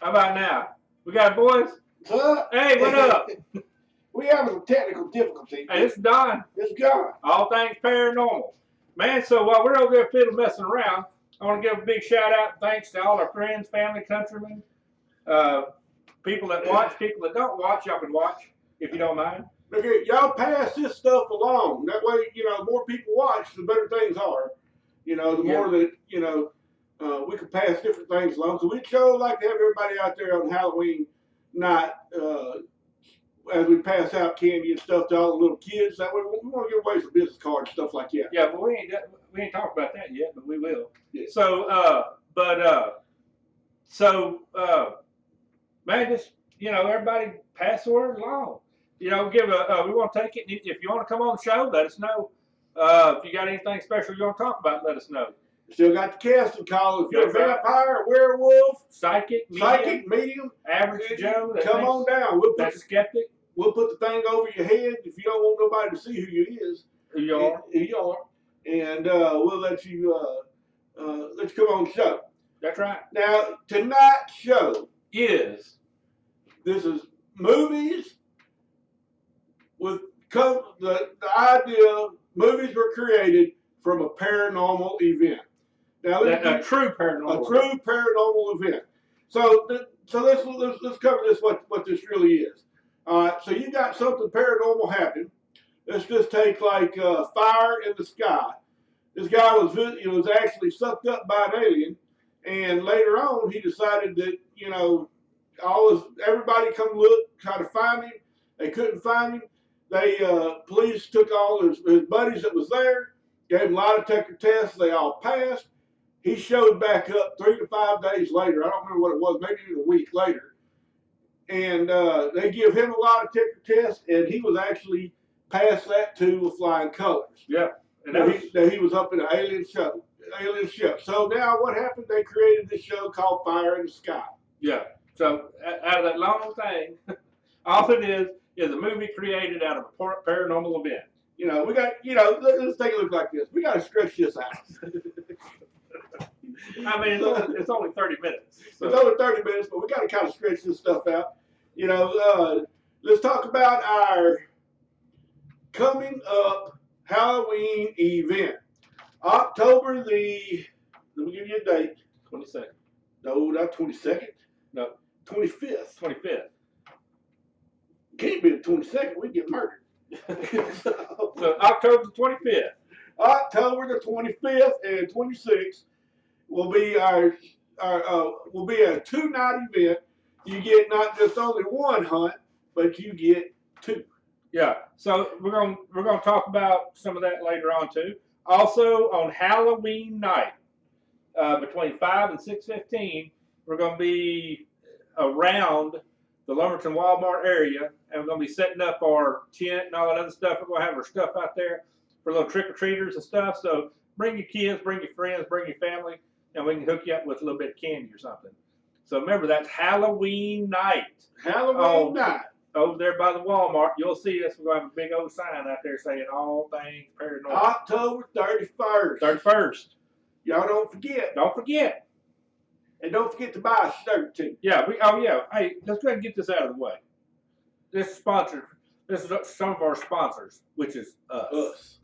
How about now? We got boys? Huh? Hey, what up? We having some technical difficulties. Hey, it's Don. It's John. All things paranormal. Man, so while we're over there fiddle messing around, I want to give a big shout out and thanks to all our friends, family, countrymen, people that watch, people that don't watch. Y'all can watch if you don't mind. Look here, y'all pass this stuff along. That way, the more people watch, the better things are. The more that, we can pass different things along. So we'd sure like to have everybody out there on Halloween night as we pass out candy and stuff to all the little kids. That way, we want to give away some business cards and stuff like that. Yeah, but we ain't talked about that yet, but we will. Yeah. So, man, just everybody pass the word along. We want to take it. If you want to come on the show, let us know. If you got anything special you want to talk about, let us know. Still got the casting call. If you're a vampire, a werewolf, psychic, medium, average Joe, come on down. We'll put skeptic. We'll put the thing over your head if you don't want nobody to see who you is. Who you are. And we'll let you come on the show. That's right. Now, tonight's show is movies with the idea. Movies were created from a paranormal event. Now, a true paranormal event. So let's cover this. What this really is. All right. So you got something paranormal happen. Let's just take like fire in the sky. This guy was actually sucked up by an alien, and later on he decided that everybody come look, try to find him. They couldn't find him. Police took all his buddies that was there, gave him a lie detector tests. They all passed. He showed back up 3 to 5 days later. I don't remember what it was, maybe even a week later. And they give him a lie detector test, and he was actually passed that too with flying colors. Yeah. And he was up in an alien ship. So now what happened? They created this show called Fire in the Sky. Yeah. So out of that long thing, all it is a movie created out of a paranormal event. We got, let's take a look like this. We got to stretch this out. I mean, it's only 30 minutes. So. It's only 30 minutes, but we got to kind of stretch this stuff out. Let's talk about our coming up Halloween event. October let me give you a date. 22nd. No, not 22nd. No. 25th. 25th. Can't be the 22nd. We get murdered. So October the 25th. October the 25th and 26th will be our will be a 2-night event. You get not just only one hunt, but you get 2. Yeah. So we're gonna talk about some of that later on too. Also on Halloween night, between 5 and 6:15, we're gonna be around the Lumberton Walmart area, and we're gonna be setting up our tent and all that other stuff. We're gonna have our stuff out there for little trick-or-treaters and stuff. So bring your kids, bring your friends, bring your family, and we can hook you up with a little bit of candy or something. So remember, that's Halloween night. Halloween night. Over there by the Walmart, you'll see us. We're going to have a big old sign out there saying all things paranormal. October 31st. 31st. Y'all don't forget. Don't forget. And don't forget to buy a shirt too. Yeah. Hey, let's go ahead and get this out of the way. This is sponsored. This is some of our sponsors, which is us.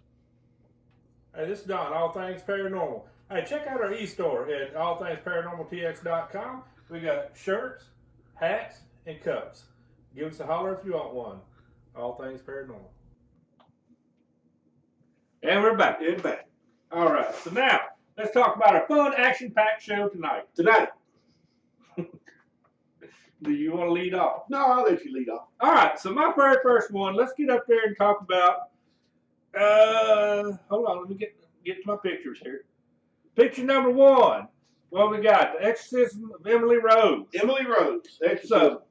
Hey, this is Don, All Things Paranormal. Hey, check out our e-store at allthingsparanormaltx.com. We got shirts, hats, and cups. Give us a holler if you want one. All Things Paranormal. And we're back. All right. So now, let's talk about our fun, action-packed show tonight. Do you want to lead off? No, I'll let you lead off. All right. So my very first one, let's get up there and talk about, hold on, let me get to my pictures here. Picture number 1. What we got? The Exorcism of Emily Rose. So,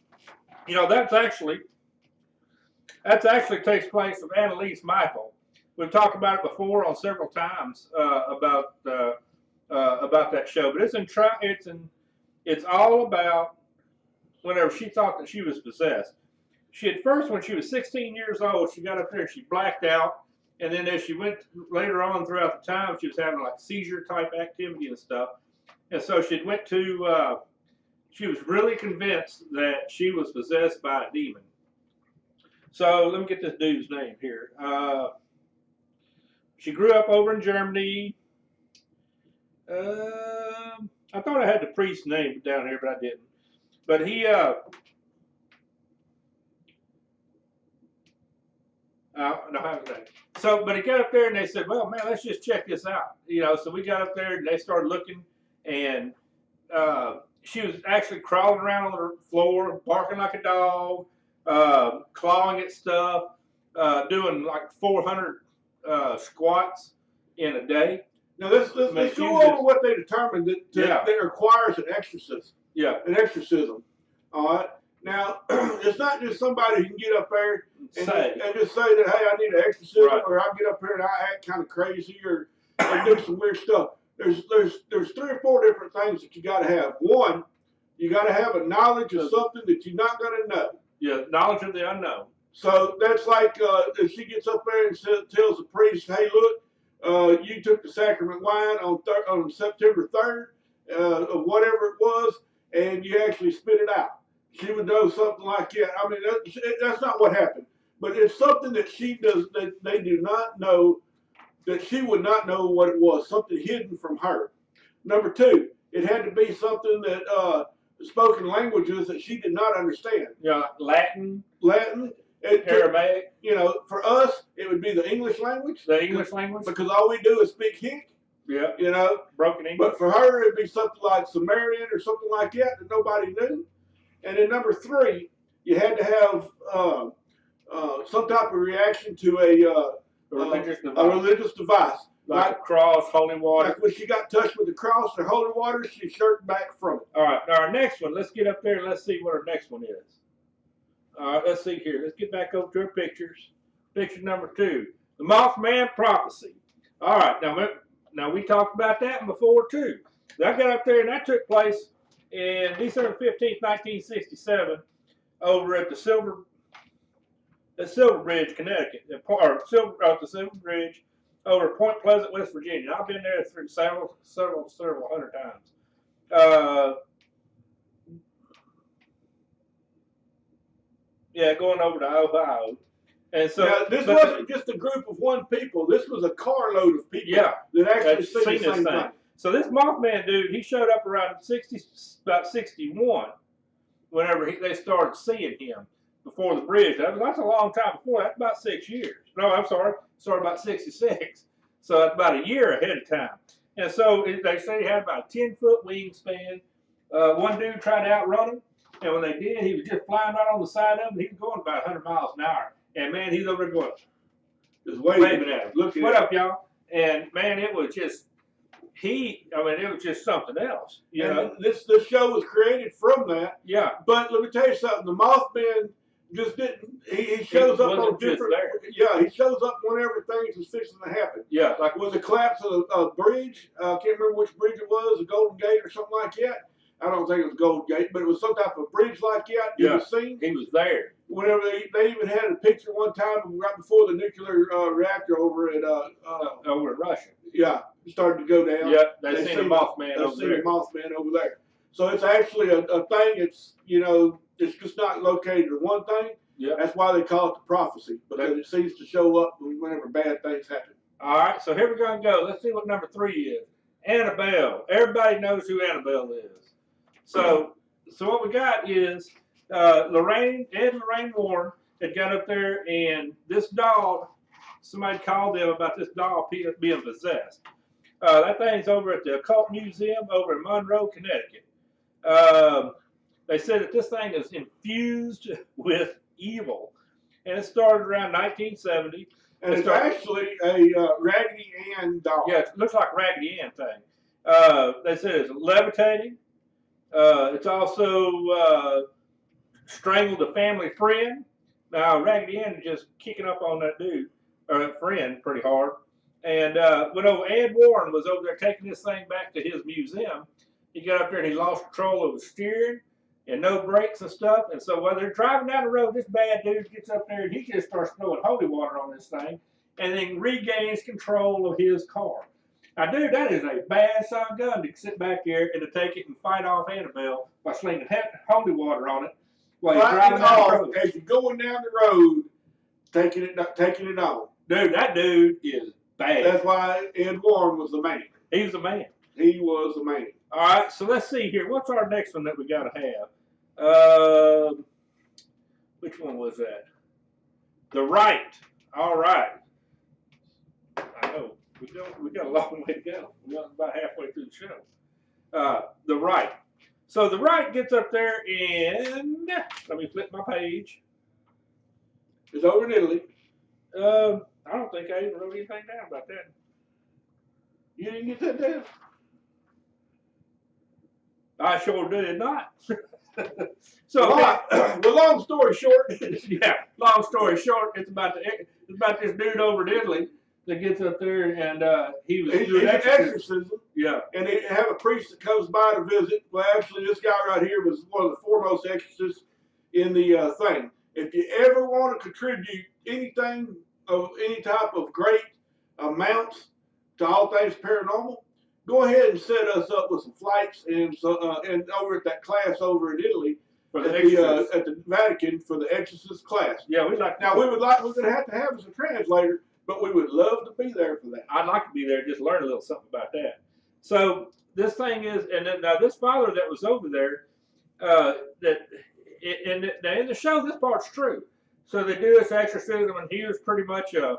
that's actually takes place of Annalise Michael. We've talked about it before on several times about that show, but it's all about whenever she thought that she was possessed. She at first, when she was 16 years old, she got up there and she blacked out, and then as she went later on throughout the time, she was having like seizure type activity and stuff, and so she went to she was really convinced that she was possessed by a demon. So let me get this dude's name here. She grew up over in Germany. I thought I had the priest's name down here, but I didn't. But he, no, I haven't. So, but he got up there and they said, "Well, man, let's just check this out." You know, so we got up there and they started looking, and she was actually crawling around on the floor, barking like a dog, clawing at stuff, doing like 400 squats in a day. Now let's go over what they determined that requires an exorcism. Yeah. An exorcism. All right. Now it's not just somebody who can get up there and just say that, hey, I need an exorcism, right, or I get up here and I act kind of crazy or do some weird stuff. There's 3 or 4 different things that you got to have. One, you got to have a knowledge of something that you're not going to know. Yeah, knowledge of the unknown. So that's like if she gets up there and tells the priest, hey, look, you took the sacrament wine on September 3rd of whatever it was, and you actually spit it out. She would know something like that. I mean, that's not what happened. But it's something that she does that they do not know, that she would not know what it was, something hidden from her. Number 2, it had to be something that spoken languages that she did not understand. Yeah, Latin. Aramaic. You know, for us, it would be the English language. The English language? Because all we do is speak Hick. Yeah. You know? Broken English. But for her, it'd be something like Sumerian or something like that nobody knew. And then number 3, you had to have some type of reaction to a religious device. Like a cross, holy water. Like when she got touched with the cross or holy water, she shirked back from it. All right. Now our next one, let's get up there and let's see what our next one is. All right, let's see here. Let's get back over to our pictures. Picture number 2, the Mothman prophecy. All right, now we talked about that one before too. I got up there and that took place in December 15th, 1967, over at the Silver Bridge, Connecticut, or the Silver Bridge over Point Pleasant, West Virginia. I've been there through several hundred times. Yeah, going over to Ohio. And so now, this wasn't just a group of 1 people. This was a carload of people that actually seen the same thing. So this Mothman dude, he showed up around about 61, whenever they started seeing him before the bridge. That's a long time before. That's about 6 years. No, I'm sorry. Started about 66. So that's about a year ahead of time. And so they say he had about a 10-foot wingspan. One dude tried to outrun him. And when they did, he was just flying right on the side of him. He was going about 100 miles an hour. And man, he's over there going, just waving at him. Looking what up, y'all? And man, it was just, it was just something else. You know? This show was created from that. Yeah. But let me tell you something. The Mothman just didn't, he shows up on different, he shows up whenever things is fixing to happen. Yeah. Like was the collapse of a bridge, I can't remember which bridge it was, the Golden Gate or something like that. I don't think it was Golden Gate, but it was some type of bridge like that. Yeah, seen. He was there. Whenever they even had a picture one time right before the nuclear reactor over at over in Russia. Yeah, started to go down. Yeah, they seen the Mothman over there. They seen the Mothman over there. So it's actually a thing. It's it's just not located in one thing. Yeah, that's why they call it the prophecy, because it seems to show up whenever bad things happen. All right, so here we're gonna go. Let's see what number 3 is. Annabelle. Everybody knows who Annabelle is. So what we got is Ed and Lorraine Warren had got up there, and this doll, somebody called them about this doll being possessed. That thing's over at the Occult Museum over in Monroe, Connecticut. They said that this thing is infused with evil, and it started around 1970. And it's actually a Raggedy Ann doll. Yeah, it looks like Raggedy Ann thing. They said it's levitating. It's also strangled a family friend. Now, Raggedy Ann is just kicking up on that dude, or that friend, pretty hard. And when Ed Warren was over there taking this thing back to his museum, he got up there and he lost control of the steering and no brakes and stuff. And so while they're driving down the road, this bad dude gets up there and he just starts throwing holy water on this thing and then regains control of his car. Now, dude, that is a bad son gun to sit back here and to take it and fight off Annabelle by slinging holy water on it while you're driving down the road. As you're going down the road, taking it on. Dude, that dude is bad. That's why Ed Warren was the man. He was the man. He was the man. All right, so let's see here. What's our next one that we got to have? Which one was that? The Right. All right. I know. We got a long way to go. We're about halfway through the show. The Right. So The Right gets up there and let me flip my page. It's over in Italy. I don't think I even wrote anything down about that. You didn't get that down? I sure did not. So, well, long story short. Yeah, long story short, it's about this dude over in Italy that gets up there and he was doing exorcism. Yeah. And they have a priest that comes by to visit. Well, actually, this guy right here was one of the foremost exorcists in the thing. If you ever want to contribute anything of any type of great amounts to all things paranormal, go ahead and set us up with some flights and over at that class over in Italy at the Vatican for the exorcist class. Yeah, we're gonna have to have us a translator, but we would love to be there for that. I'd like to be there, just learn a little something about that. So this thing is, and then, now this father that was over there, in the show, this part's true. So they do this exorcism, and he was pretty much a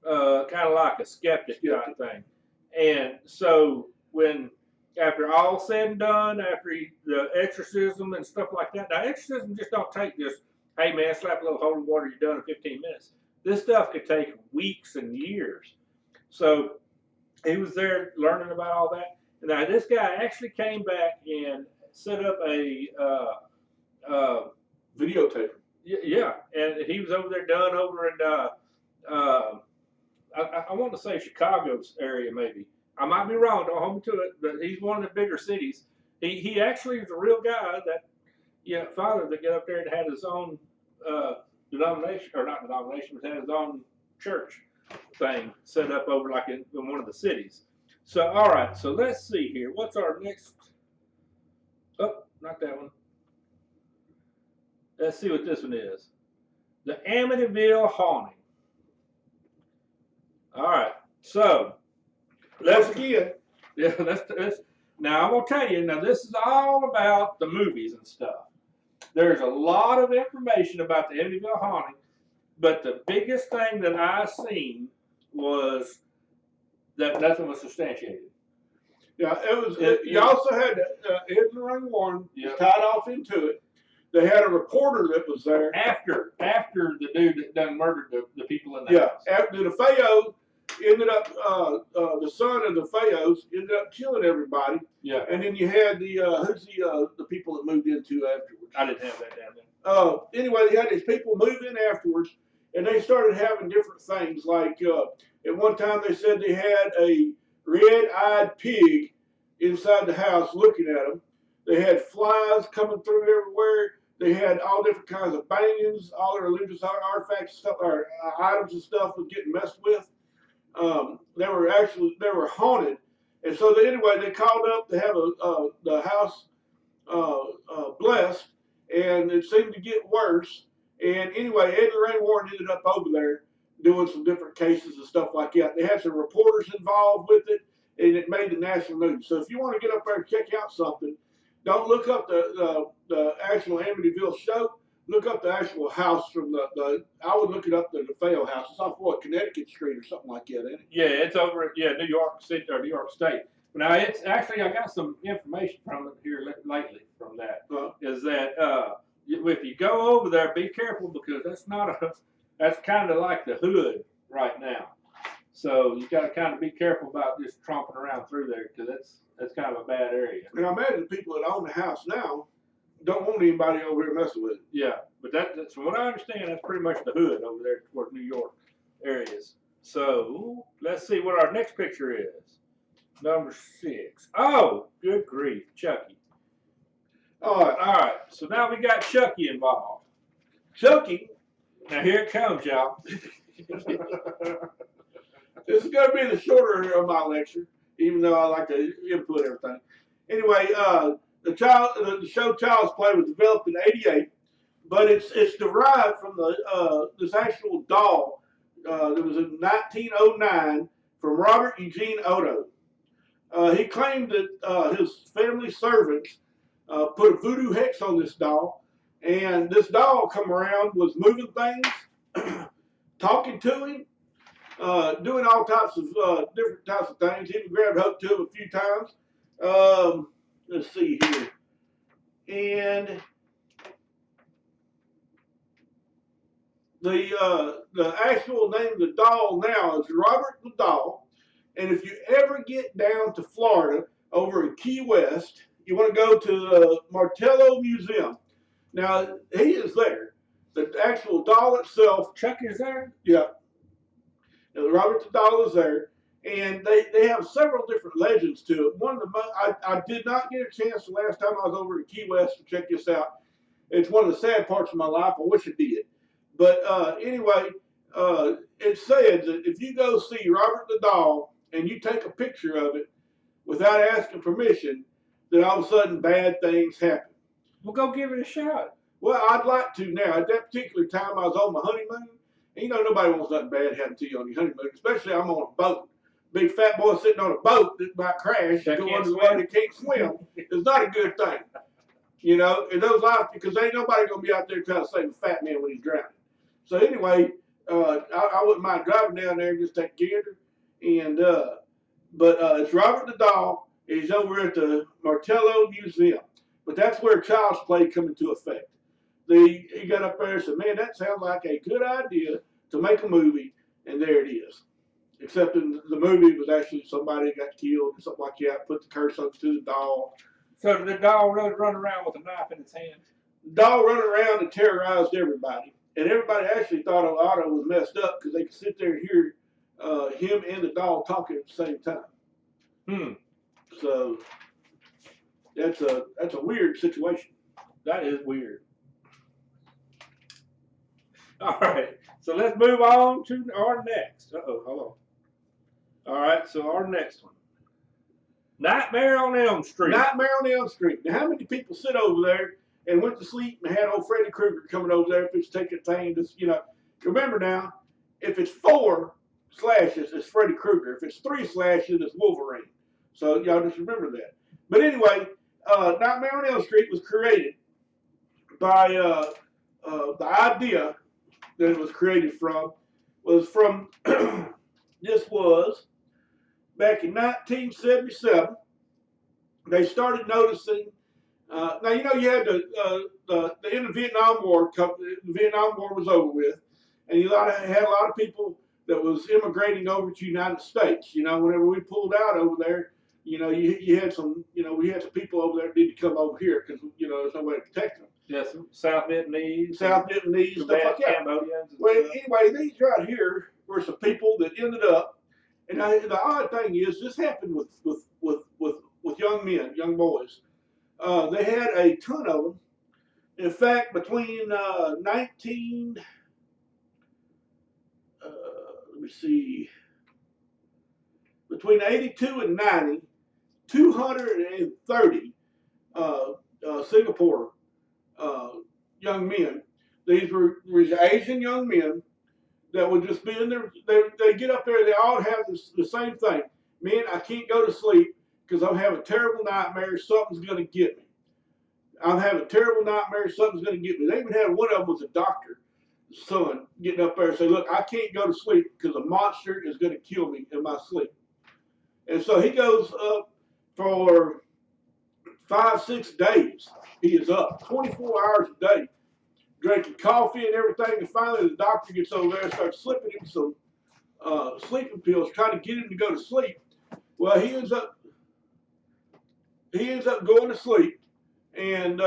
kind of like a skeptic kind of thing. And so when, after all said and done, after the exorcism and stuff like that, now exorcism just don't take just, hey man, slap a little holy water, you're done in 15 minutes. This stuff could take weeks and years. So he was there learning about all that. Now this guy actually came back and set up a videotape. Yeah, and he was over there done over in I want to say Chicago's area maybe. I might be wrong, don't hold me to it, but he's one of the bigger cities. He actually is a real guy that, father that got up there and had his own denomination, or not denomination, but had his own church thing set up over like in one of the cities. So, all right, so let's see here. What's our next? Oh, not that one. Let's see what this one is. The Amityville Haunting. All right, so let's again. Yeah, let's. Now I'm gonna tell you. Now this is all about the movies and stuff. There's a lot of information about the Amityville Haunting, but the biggest thing that I seen was that nothing was substantiated. Yeah, it was. You also had Ed and Lorraine Warren tied off into it. They had a reporter that was there after the dude that done murdered the people in the house. Yeah, after the Fayos ended up, the son of the Fayos ended up killing everybody. Yeah, and then you had the people that moved into afterwards. I didn't have that down there. Anyway, they had these people move in afterwards, and they started having different things. Like at one time, they said they had a red-eyed pig inside the house looking at them. They had flies coming through everywhere. They had all different kinds of bangings, all their religious artifacts, stuff, or items and stuff was getting messed with. They were haunted, and so they called up to have the house blessed, and it seemed to get worse. And anyway, Ed and Lorraine Warren ended up over there doing some different cases and stuff like that. They had some reporters involved with it, and it made the national news. So if you want to get up there and check out something, don't look up the actual Amityville show. Look up the actual house from I would look it up, the DeFeo house. It's off Connecticut Street or something like that, isn't it? Yeah, it's over at New York City or New York State. Now it's actually, I got some information from it here lately from that. Is that if you go over there, be careful because that's kind of like the hood right now. So you got to kind of be careful about just tromping around through there because that's kind of a bad area. And I imagine the people that own the house now don't want anybody over here messing with it. Yeah, but that's from what I understand, that's pretty much the hood over there toward New York areas. So let's see what our next picture is. Number 6. Oh, good grief, Chucky. All right. So now we got Chucky involved. Chucky. Now here it comes, y'all. This is going to be the shorter of my lecture. even though I like to input everything. Anyway, the show Child's Play was developed in '88, but it's derived from this actual doll that was in 1909 from Robert Eugene Otto. He claimed that his family servants put a voodoo hex on this doll, and this doll come around was moving things, talking to him, doing all types of different types of things. He even grabbed hook to him a few times. Let's see here, and the actual name of the doll now is Robert the Doll. And if you ever get down to Florida, over in Key West, you want to go to the Martello Museum. Now, he is there. The actual doll itself. Chuck is there? Yeah. Robert the Doll is there. And they have several different legends to it. One of the I did not get a chance the last time I was over in Key West to check this out. It's one of the sad parts of my life. I wish I did. But anyway, it said that if you go see Robert the Doll and you take a picture of it without asking permission, then all of a sudden bad things happen. Well, go give it a shot. Well, I'd like to now. At that particular time, I was on my honeymoon. And you know, nobody wants nothing bad happen to you on your honeymoon, especially I'm on a boat. Big fat boy sitting on a boat that might crash, go under the water that can't swim. It's not a good thing. You know, in those lives, because ain't nobody going to be out there trying to save a fat man when he's drowning. So anyway, I wouldn't mind driving down there and just take gander. And but it's Robert the Doll. He's over at the Martello Museum. But that's where Child's Play come into effect. He got up there and said, "Man, that sounds like a good idea to make a movie," and there it is. Except in the movie was actually somebody got killed or something like that. Put the curse up to the doll. So did the doll really run around with a knife in its hand? The doll running around and terrorized everybody. And everybody actually thought Otto was messed up because they could sit there and hear him and the doll talking at the same time. So that's a weird situation. That is weird. All right. So let's move on to our next. Uh-oh, hold on. All right, so our next one. Nightmare on Elm Street. Nightmare on Elm Street. Now, how many people sit over there and went to sleep and had old Freddy Krueger coming over there if it's taking a thing? Just, you know, remember now, if it's 4 slashes, it's Freddy Krueger. If it's 3 slashes, it's Wolverine. So y'all just remember that. But anyway, Nightmare on Elm Street was created by the idea that it was created from was from this was back in 1977. They started noticing. Now you know you had the end of Vietnam War. The Vietnam War was over with, and you had a lot of people that was immigrating over to the United States. You know, whenever we pulled out over there, you know, you had some, you know, we had some people over there that need to come over here because you know there's no way to protect them. Yes, South Vietnamese, stuff like that. Cambodians. Well, anyway, these right here were some people that ended up, and the odd thing is, this happened with young men, young boys. They had a ton of them. In fact, between 19, let me see, between 82 and 90, 230 Singapore young men. These were Asian young men that would just be in there. They get up there. They all have the same thing. Man, I can't go to sleep because I'm having terrible nightmares. Something's going to get me. I'm having terrible nightmares. Something's going to get me. They even had one of them was a doctor, son, getting up there and say, "Look, I can't go to sleep because a monster is going to kill me in my sleep." And so he goes up for 5-6 days. He is up 24 hours a day, drinking coffee and everything. And finally, the doctor gets over there and starts slipping him some sleeping pills, trying to get him to go to sleep. Well, he ends up going to sleep, and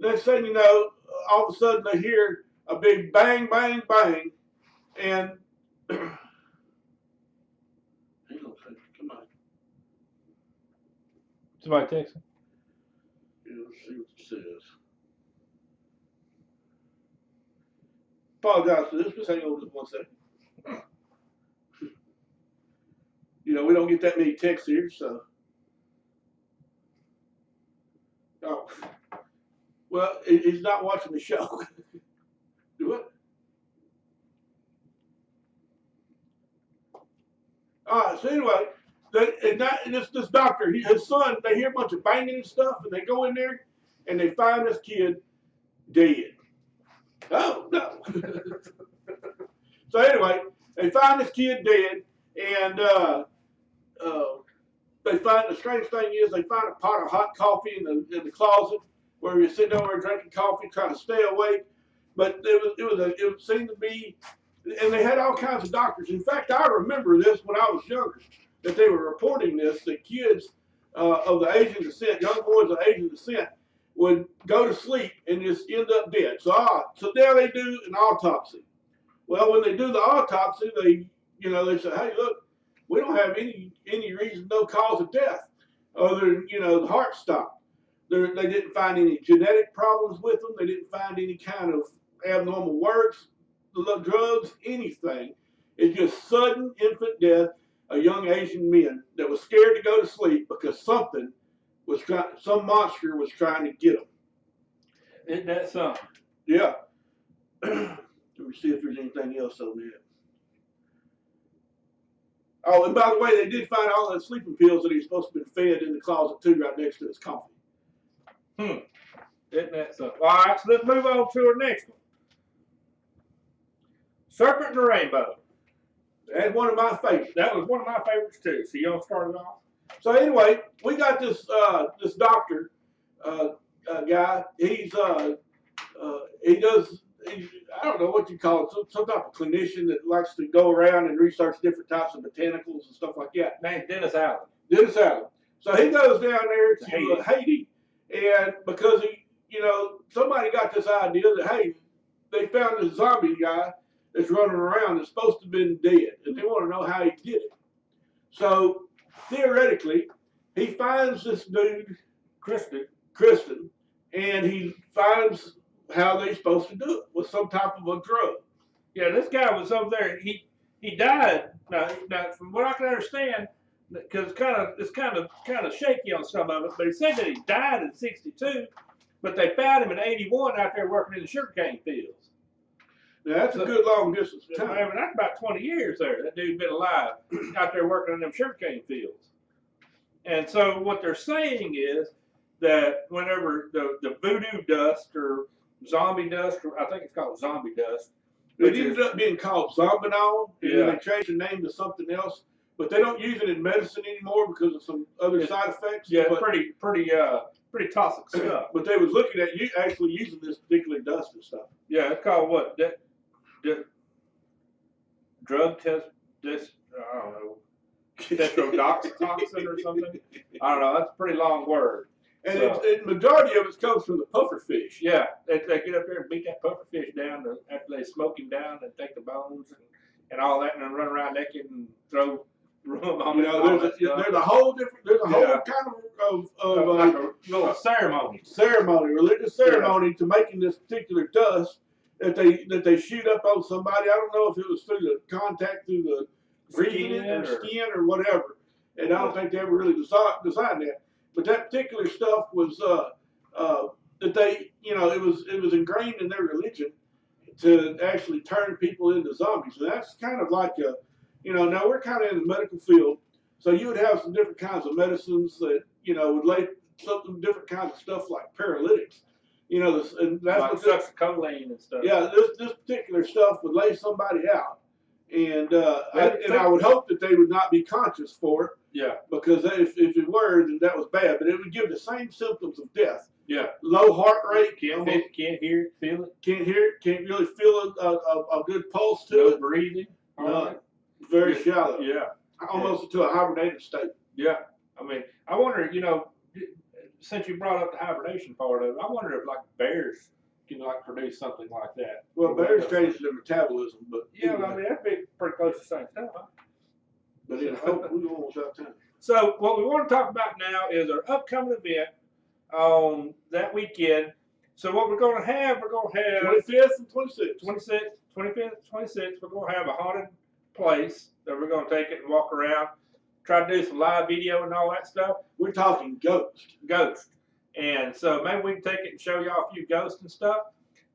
next thing you know, all of a sudden they hear a big bang, bang, bang, and hang on a second, come on. Somebody texting. Let's see what it says. Apologize for this. Just hang on just 1 second. we don't get that many texts here, so. Oh, well, he's not watching the show. Do it. All right. So anyway, this doctor, his son, they hear a bunch of banging and stuff, and they go in there, and they find this kid dead. Oh no. So anyway, they find this kid dead, and they find the strange thing is they find a pot of hot coffee in the closet where he was sitting over there drinking coffee, trying to stay awake. But it seemed to be, and they had all kinds of doctors. In fact, I remember this when I was younger, that they were reporting this, that kids of the Asian descent, young boys of Asian descent, would go to sleep and just end up dead. So now they do an autopsy. Well, when they do the autopsy, they say, hey, look, we don't have any reason, no cause of death, other than the heart stopped. They didn't find any genetic problems with them. They didn't find any kind of abnormal works, drugs, anything. It's just sudden infant death of young Asian men that was scared to go to sleep because some monster was trying to get them. Isn't that something? Yeah. Let me see if there's anything else on that. Oh, and by the way, they did find all those sleeping pills that he's supposed to have been fed in the closet too, right next to his coffee. Isn't that something? All right, so let's move on to our next one. Serpent and the Rainbow. That's one of my favorites. That was one of my favorites too. So you want to start it off? So anyway, we got this doctor guy. He does. I don't know what you call it. Some type of clinician that likes to go around and research different types of botanicals and stuff like that. Named Dennis Allen. Dennis Allen. So he goes down there to Haiti, and because somebody got this idea that hey, they found this zombie guy that's running around that's supposed to have been dead, and they want to know how he did it. So theoretically, he finds this dude, Kristen, and he finds how they're supposed to do it with some type of a drug. Yeah, this guy was over there. He died. Now, from what I can understand, because it's kind of shaky on some of it, but he said that he died in '62, but they found him in '81 out there working in the sugarcane fields. Now that's a good long distance time. I mean, that's about 20 years there. That dude's been alive out there working in them sugarcane fields. And so what they're saying is that whenever the voodoo dust or zombie dust, or I think it's called zombie dust. It ended up being called Zombinol, and yeah. They changed the name to something else. But they don't use it in medicine anymore because of some other side effects. Yeah, it's pretty toxic stuff. But they was looking at actually using this particular dust and stuff. Yeah, it's called what? Drug test. I don't know. Tetrodotoxin or something. I don't know. That's a pretty long word. And the majority of it comes from the puffer fish. Yeah, they get up there and beat that puffer fish down after they smoke him down and take the bones and all that and then run around naked and throw rum on there's a whole kind of like a little religious ceremony to making this particular dust that they shoot up on somebody. I don't know if it was through the contact through the breathing skin or whatever. And I don't think they ever really designed that. But that particular stuff was that they, it was ingrained in their religion to actually turn people into zombies. And that's kind of like now we're kind of in the medical field, so you would have some different kinds of medicines that would lay some different kinds of stuff like paralytics. And that's like succinylcholine and stuff. Yeah, this particular stuff would lay somebody out, and I would hope that they would not be conscious for it. Yeah. Because if it were, then that was bad. But it would give the same symptoms of death. Yeah. Low heart rate. Can't hear it, feel it. Can't hear it. Can't really feel a good pulse to it. Breathing. Very shallow. Yeah. Almost into a hibernated state. Yeah. I mean, I wonder, since you brought up the hibernation part of it, I wonder if like bears can produce something like that. Well, bears change their metabolism, but yeah, I mean that'd be pretty close to the same stuff. Huh? But we almost out of time. So what we want to talk about now is our upcoming event on that weekend. So what we're going to have 25th and 26th. 25th, 26th. We're going to have a haunted place that we're going to take it and walk around, try to do some live video and all that stuff. We're talking ghosts. And so maybe we can take it and show y'all a few ghosts and stuff.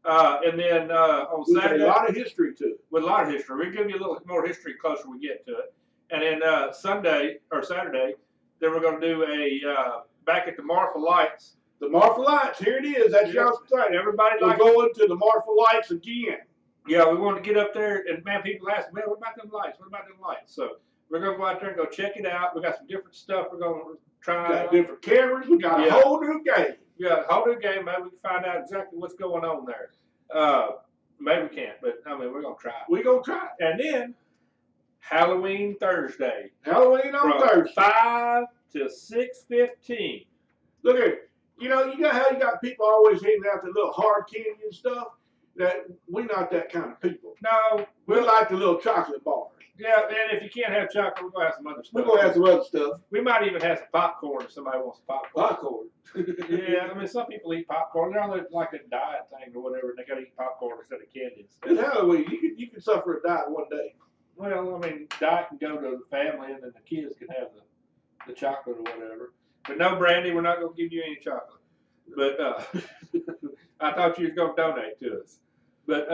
And then on With Saturday, a lot of history to it. with a lot of history, we'll give you a little more history closer we get to it. And then Sunday or Saturday, then we're going to do a back at the Marfa Lights. The Marfa Lights, here it is. That's y'all's thing. Everybody We're likes going to the Marfa Lights again. Yeah, we want to get up there, and man, people ask, man, what about them lights? What about them lights? So we're going to go out there and go check it out. We got some different stuff we're going to try. We got different cameras. We got a whole new game. We got a whole new game. Maybe we can find out exactly what's going on there. Maybe we can't, but I mean, we're going to try. We're going to try. And then Halloween Thursday. Halloween on Thursday. 5 to 6:15. Look here. You know, you got how you got people always handing out the little hard candy and stuff. That we're not that kind of people. No, we like the little chocolate bars. Yeah, and if you can't have chocolate, we're gonna have some other stuff. We're gonna have some other stuff. We might even have some popcorn if somebody wants popcorn. Popcorn. Yeah, I mean some people eat popcorn. They're on like a diet thing or whatever, and they gotta eat popcorn instead of candy. It's Halloween. You can suffer a diet one day. Well, I mean, diet can go to the family, and then the kids can have the chocolate or whatever. But no, Brandy, we're not gonna give you any chocolate. But I thought you was gonna donate to us. But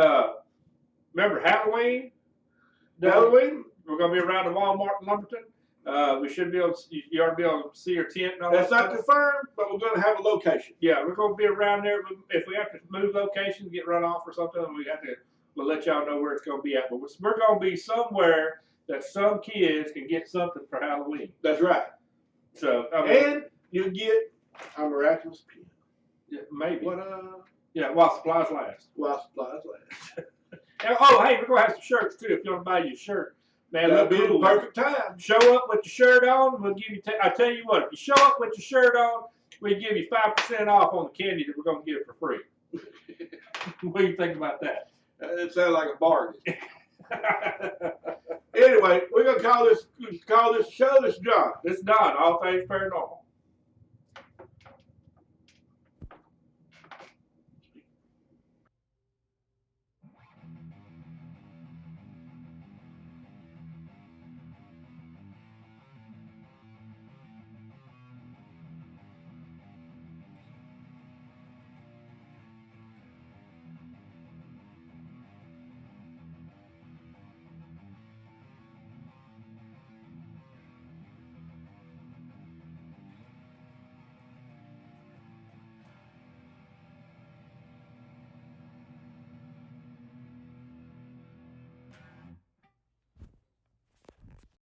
remember Halloween? Halloween, we're gonna be around the Walmart in Lumberton. We should be able to, you ought to be able to see your tent and all That's that not confirmed, but we're gonna have a location. Yeah, we're gonna be around there. If we have to move locations, get run off or something, we'll let y'all know where it's gonna be at. But we're gonna be somewhere that some kids can get something for Halloween. That's right. So and you get a miraculous pin. Yeah, maybe. What Yeah, while supplies last. While supplies last. And, oh, hey, we're going to have some shirts, too, if you want to buy you a shirt. Man, that'll be cool. the perfect time. Show up with your shirt on, we'll give you, I tell you what, if you show up with your shirt on, we'll give you 5% off on the candy that we're going to give for free. What do you think about that? It sounds like a bargain. Anyway, we're going to call this show, this John. This is Don, All Things Paranormal.